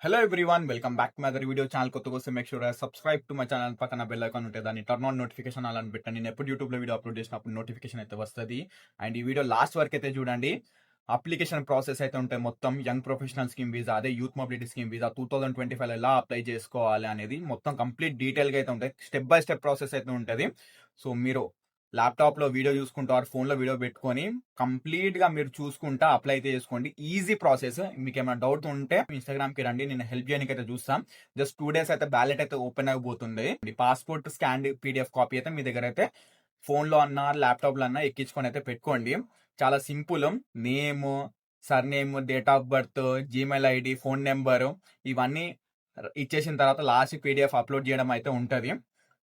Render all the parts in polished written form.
Hello everyone welcome back to my other video channel. కొత్తగా వస్తే make sure subscribe to my channel. పక్కన bell icon ఉంటుంది, దాన్ని turn on notification అలా అని పెట్టండి. నేను ఎప్పుడు యూట్యూబ్లో వీడియో అప్లోడ్ చేసినప్పుడు నోటిఫికేషన్ అయితే వస్తుంది. అండ్ ఈ వీడియో లాస్ట్ వరకు అయితే చూడండి. అప్లికేషన్ ప్రాసెస్ అయితే ఉంటాయి మొత్తం. యంగ్ ప్రొఫెషనల్ స్కీమ్ వీసా, అదే యూత్ మొబిలిటీ స్కీమ్ వీసా 2025 ఎలా అప్లై చేసుకోవాలి అనేది మొత్తం కంప్లీట్ డీటెయిల్గా అయితే ఉంటాయి. స్టెప్ బై స్టెప్ ప్రాసెస్ అయితే ఉంటుంది. సో మీరు ల్యాప్టాప్లో వీడియో చూసుకుంటారు, ఫోన్లో వీడియో పెట్టుకొని కంప్లీట్గా మీరు చూసుకుంటా అప్లై అయితే చేసుకోండి. Easy process. మీకు ఏమైనా డౌట్ ఉంటే ఇన్స్టాగ్రామ్కి రండి, నేను హెల్ప్ చేయడానికి అయితే చూస్తాను. జస్ట్ 2 days అయితే బ్యాలెట్ అయితే ఓపెన్ అయిపోతుంది. పాస్పోర్ట్ స్కాన్ PDF కాపీ అయితే మీ దగ్గర అయితే ఫోన్లో అన్నా ల్యాప్టాప్లో అన్నా ఎక్కించుకొని అయితే పెట్టుకోండి. చాలా simple. Name, surname, date of birth, Gmail ID, phone number ఇవన్నీ ఇచ్చేసిన తర్వాత లాస్ట్ PDF అప్లోడ్ చేయడం అయితే ఉంటుంది.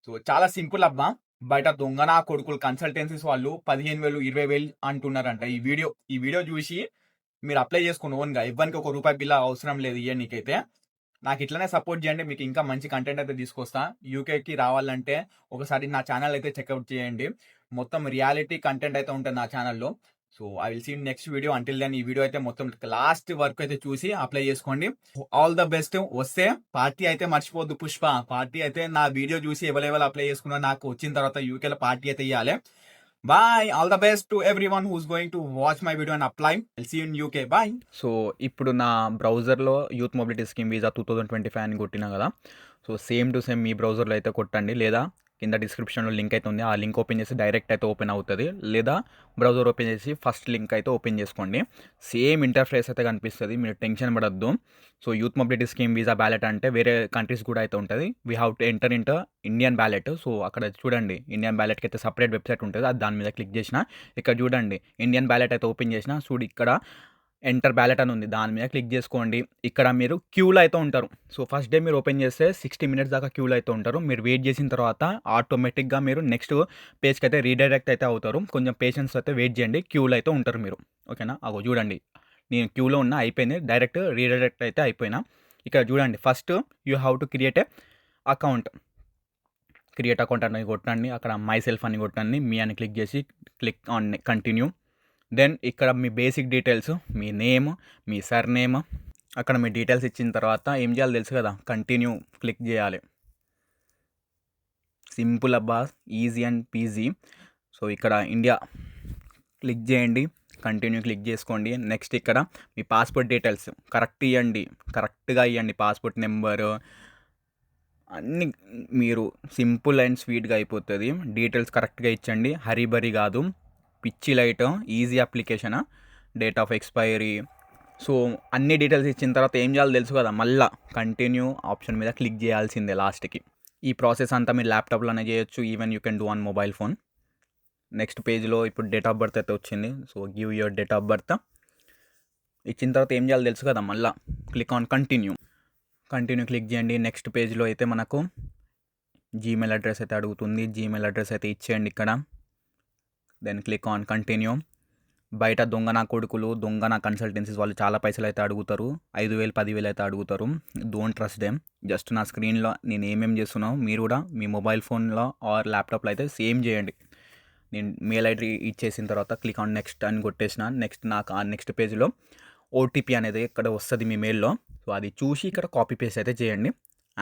సో చాలా సింపుల్ అబ్బా. బయట దొంగనా కొడుకులు కన్సల్టెన్సీస్ వాళ్ళు 15,000 20,000 అంటున్నారంట. ఈ వీడియో చూసి మీరు అప్లై చేసుకుని ఓన్గా ఇవ్వడానికి ₹1 బిల్ అవసరం లేదు నీకైతే. నాకు ఇట్లనే సపోర్ట్ చేయండి, మీకు ఇంకా మంచి కంటెంట్ అయితే తీసుకొస్తా. యూకేకి రావాలంటే ఒకసారి నా ఛానల్ అయితే చెక్అవుట్ చేయండి. మొత్తం రియాలిటీ కంటెంట్ అయితే ఉంటుంది నా ఛానల్లో. So I will see next video. Until then ఈ వీడియో అయితే మొత్తం లాస్ట్ వరకు అయితే చూసి అప్లై చేసుకోండి. All the best. వస్తే పార్టీ అయితే మర్చిపోద్దు పుష్ప. పార్టీ అయితే నా వీడియో చూసి ఎవరెవరు అప్లై చేసుకున్నా నాకు వచ్చిన తర్వాత యూకేలో పార్టీ అయితే ఇవ్వాలి. Bye. All the best to everyone who's going to watch my video and apply. Will see in UK. Bye. So ఇప్పుడు నా బ్రౌజర్లో యూత్ మొబిలిటీ స్కీమ్ వీసా 2025 అని కొట్టినా కదా. సో సేమ్ టు సేమ్ మీ బ్రౌజర్లో అయితే కొట్టండి, లేదా కింద డిస్క్రిప్షన్లో లింక్ అయితే ఉంది, ఆ లింక్ ఓపెన్ చేసి డైరెక్ట్ అయితే ఓపెన్ అవుతుంది, లేదా బ్రౌజర్ ఓపెన్ చేసి ఫస్ట్ లింక్ అయితే ఓపెన్ చేసుకోండి. సేమ్ ఇంటర్ఫేస్ అయితే కనిపిస్తుంది, మీరు టెన్షన్ పడద్దు. So youth mobility scheme visa ballot అంటే వేరే కంట్రీస్ కూడా అయితే ఉంటుంది. We have to enter into Indian ballot. So అక్కడ చూడండి, ఇండియన్ బ్యాలెట్కి అయితే సపరేట్ వెబ్సైట్ ఉంటుంది, అది దాని మీద క్లిక్ చేసిన ఇక్కడ చూడండి ఇండియన్ బ్యాలెట్ అయితే ఓపెన్ చేసిన. చూడు ఇక్కడ ఎంటర్ బ్యాలెట్ అని ఉంది, దాని మీద క్లిక్ చేసుకోండి. ఇక్కడ మీరు క్యూలో అయితే ఉంటారు. సో ఫస్ట్ డే మీరు ఓపెన్ చేస్తే 60 minutes దాకా క్యూలో అయితే ఉంటారు. మీరు వెయిట్ చేసిన తర్వాత ఆటోమేటిక్గా మీరు నెక్స్ట్ పేజ్కి అయితే రీడైరెక్ట్ అయితే అవుతారు. కొంచెం పేషెన్స్ అయితే వెయిట్ చేయండి, క్యూలో అయితే ఉంటారు మీరు. ఓకేనా? అగో చూడండి, నేను క్యూలో ఉన్నా, అయిపోయింది, డైరెక్ట్ రీడైరెక్ట్ అయితే అయిపోయినా. ఇక్కడ చూడండి, first you have to create a account. Create account అనేది కొట్టండి, అక్కడ మై సెల్ఫ్ అని కొట్టండి, మీ అని క్లిక్ చేసి క్లిక్ ఆన్ కంటిన్యూ. దెన్ ఇక్కడ మీ బేసిక్ డీటెయిల్స్, మీ నేమ్, మీ సర్నేమ్, అక్కడ మీ డీటెయిల్స్ ఇచ్చిన తర్వాత ఏం చేయాలో తెలుసు కదా, కంటిన్యూ క్లిక్ చేయాలి. సింపుల్ అబ్బా, ఈజీ అండ్ పీజీ. సో ఇక్కడ ఇండియా క్లిక్ చేయండి, కంటిన్యూ క్లిక్ చేసుకోండి. నెక్స్ట్ ఇక్కడ మీ పాస్పోర్ట్ డీటెయిల్స్ కరెక్ట్గా ఇవ్వండి. పాస్పోర్ట్ నెంబరు అన్నీ మీరు సింపుల్ అండ్ స్వీట్గా అయిపోతుంది. డీటెయిల్స్ కరెక్ట్గా ఇచ్చండి, హరీబరీ కాదు. పిచ్చి light, easy application, date of expiry. So అన్ని డీటెయిల్స్ ఇచ్చిన తర్వాత ఏం చేయాలో తెలుసు కదా, మళ్ళీ కంటిన్యూ ఆప్షన్ మీద క్లిక్ చేయాల్సిందే లాస్ట్కి. ఈ ప్రాసెస్ అంతా మీరు ల్యాప్టాప్లోనే చేయొచ్చు, even you can do on mobile phone. Next పేజ్లో ఇప్పుడు డేట్ ఆఫ్ బర్త్ అయితే వచ్చింది. So give your date of birth ఇచ్చిన తర్వాత ఏం చేయాలో తెలుసు కదా, మళ్ళీ క్లిక్ ఆన్ కంటిన్యూ క్లిక్ చేయండి. నెక్స్ట్ పేజ్లో అయితే మనకు జీమెయిల్ అడ్రస్ అయితే అడుగుతుంది, జీమెయిల్ అడ్రస్ అయితే ఇచ్చేయండి ఇక్కడ. Then click on continue. బయట దొంగనా కొడుకులు, దొంగనా కన్సల్టెన్సీస్ వాళ్ళు చాలా పైసలు అయితే అడుగుతారు, 5,000 10,000 అయితే అడుగుతారు. Don't trust them. జస్ట్ నా స్క్రీన్లో నేను ఏమేమి చేస్తున్నావు మీరు కూడా మీ మొబైల్ ఫోన్లో ఆర్ ల్యాప్టాప్లో అయితే సేమ్ చేయండి. నేను మెయిల్ ఐడి ఇచ్చేసిన తర్వాత క్లిక్ ఆన్ నెక్స్ట్ అని కొట్టేసిన. నాకు ఆ నెక్స్ట్ పేజ్లో OTP అనేది ఇక్కడ వస్తుంది మీ మెయిల్లో. సో అది చూసి ఇక్కడ కాపీ పేస్ట్ అయితే చేయండి.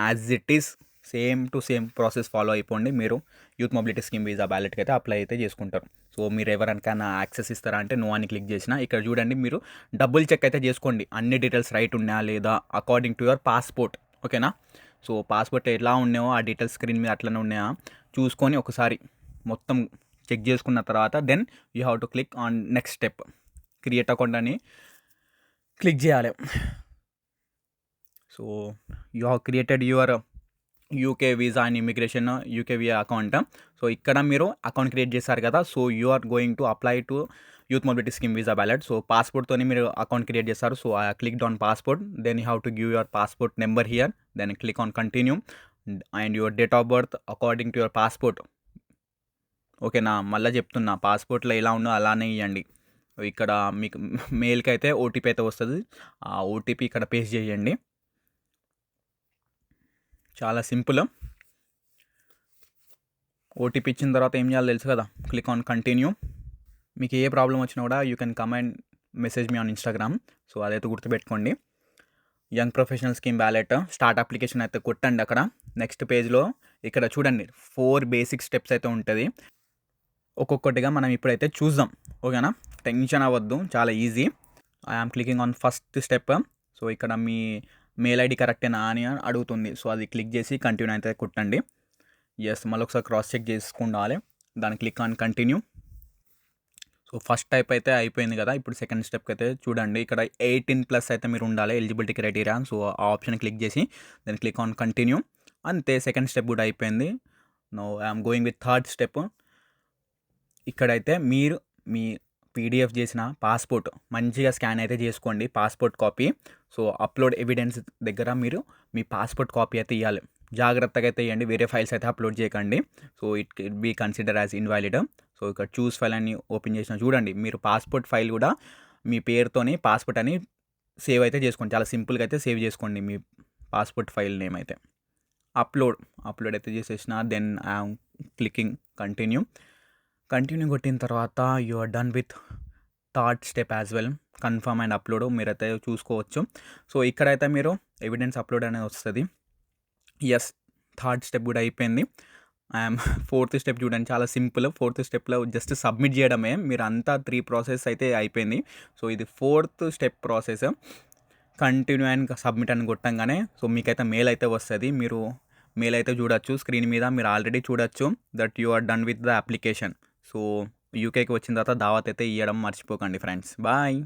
As it is same to same process follow అయిపోండి. మీరు యూత్ మొబిలిటీ స్కీమ్ వీసా బ్యాలెట్కి అయితే అప్లై అయితే చేసుకుంటారు. సో మీరు ఎవరికైనా యాక్సెస్ ఇస్తారా అంటే నో అని క్లిక్ చేసిన. ఇక్కడ చూడండి, మీరు డబుల్ చెక్ అయితే చేసుకోండి, అన్ని డీటెయిల్స్ రైట్ ఉన్నాయా లేదా అకార్డింగ్ టు యువర్ పాస్పోర్ట్. ఓకేనా? సో పాస్పోర్ట్ ఎలా ఉన్నాయో ఆ డీటెయిల్స్ స్క్రీన్ మీద అట్లనే ఉన్నాయా చూసుకొని ఒకసారి మొత్తం చెక్ చేసుకున్న తర్వాత then you have to click on next step. Create account అని క్లిక్ చేయాలి. So you have created your UK visa and immigration UK visa account. So ఇక్కడ మీరు అకౌంట్ క్రియేట్ చేశారు కదా, so you are going to apply to youth mobility scheme visa ballot. So పాస్పోర్ట్తో మీరు account create చేస్తారు. So I clicked on passport. Then you have to give your passport number here. Then click on continue and your date of birth according to your passport. ఓకేనా? మళ్ళీ చెప్తున్నా, పాస్పోర్ట్లో ఎలా ఉందో అలానే ఇవ్వండి. ఇక్కడ మీకు మెయిల్కి అయితే OTP అయితే వస్తుంది, ఆ OTP ఇక్కడ పేస్ట్ చేయండి. చాలా సింపుల్. OTP ఇచ్చిన తర్వాత ఏం చేయాలో తెలుసు కదా, క్లిక్ ఆన్ కంటిన్యూ. మీకు ఏ ప్రాబ్లం వచ్చినా కూడా you can comment message me on Instagram. So అదైతే గుర్తుపెట్టుకోండి. Young professional scheme ballot start application అయితే కొట్టండి అక్కడ. నెక్స్ట్ పేజ్‌లో ఇక్కడ చూడండి 4 బేసిక్ స్టెప్స్ అయితే ఉంటది. ఒక్కొక్కటిగా మనం ఇప్పుడైతే చూద్దాం. ఓకేనా? టెన్షన్ అవ్వద్దు. చాలా easy. I am clicking on first step. So, ఇక్కడ మీ మెయిల్ ఐడీ కరెక్టేనా అని అడుగుతుంది. సో, అది క్లిక్ చేసి కంటిన్యూ అయితే కొట్టండి. యెస్. మళ్ళొకసారి క్రాస్ చెక్ చేసుకోవాలి. దాన్ని click on continue. So, first type అయితే అయిపోయింది కదా! ఇప్పుడు సెకండ్ స్టెప్‌కి అయితే చూడండి. ఇక్కడ 18+ అయితే మీరు ఉండాలి ఎలిజిబిలిటీ క్రైటీరియా. సో, ఆ ఆప్షన్ క్లిక్ చేసి దెన్ క్లిక్ ఆన్ కంటిన్యూ. అంతే సెకండ్ స్టెప్ కూడా అయిపోయింది. Now I am going with third step. ఇక్కడైతే మీరు మీ పీడిఎఫ్ చేసిన పాస్‌పోర్ట్ మంచిగా స్కాన్ అయితే చేసుకోండి. Passport copy. So, upload evidence దగ్గర మీరు మీ పాస్‌పోర్ట్ కాపీ అయితే ఇయ్యాలి. జాగ్రత్తగా అయితే ఇయ్యండి. వేరే ఫైల్స్ అయితే అప్‌లోడ్ చేయకండి. So, it can be consider as invalid. So, ఇక్కడ చూస్ ఫైల్ అని ఓపెన్ చేసినా చూడండి. మీరు పాస్‌పోర్ట్ ఫైల్ కూడా మీ పేరుతోని పాస్‌పోర్ట్ అని సేవ్ అయితే చేసుకోండి. చాలా సింపుల్‌గా అయితే సేవ్ చేసుకోండి మీ పాస్‌పోర్ట్ ఫైల్ నేమ్ అయితే. అప్‌లోడ్ అయితే చేసేసిన then I am clicking continue. Continue కొట్టిన తర్వాత you are done with third step as well. Confirm and upload మీరైతే చూసుకోవచ్చు. సో, ఇక్కడైతే మీరు ఎవిడెన్స్ అప్లోడ్ అనేది వస్తది. యెస్. థర్డ్ స్టెప్ కూడా అయిపోయింది. ఐయామ్ ఫోర్త్ స్టెప్ చూడండి చాలా సింపుల్. ఫోర్త్ స్టెప్‌లో జస్ట్ సబ్మిట్ చేయడమే. మీరంతా 3 ప్రాసెస్ అయితే అయిపోయింది. సో, ఇది fourth step process. Continue and submit అని కొట్టంగానే సో, మీకైతే మెయిల్ అయితే వస్తది. మీరు మెయిల్ అయితే చూడొచ్చు. స్క్రీన్ మీద మీరు ఆల్రెడీ చూడొచ్చు that you are done with the application. So, యూకేకి వచ్చిన తర్వాత దావత్ అయితే ఇయ్యడం మర్చిపోకండి ఫ్రెండ్స్. బాయ్.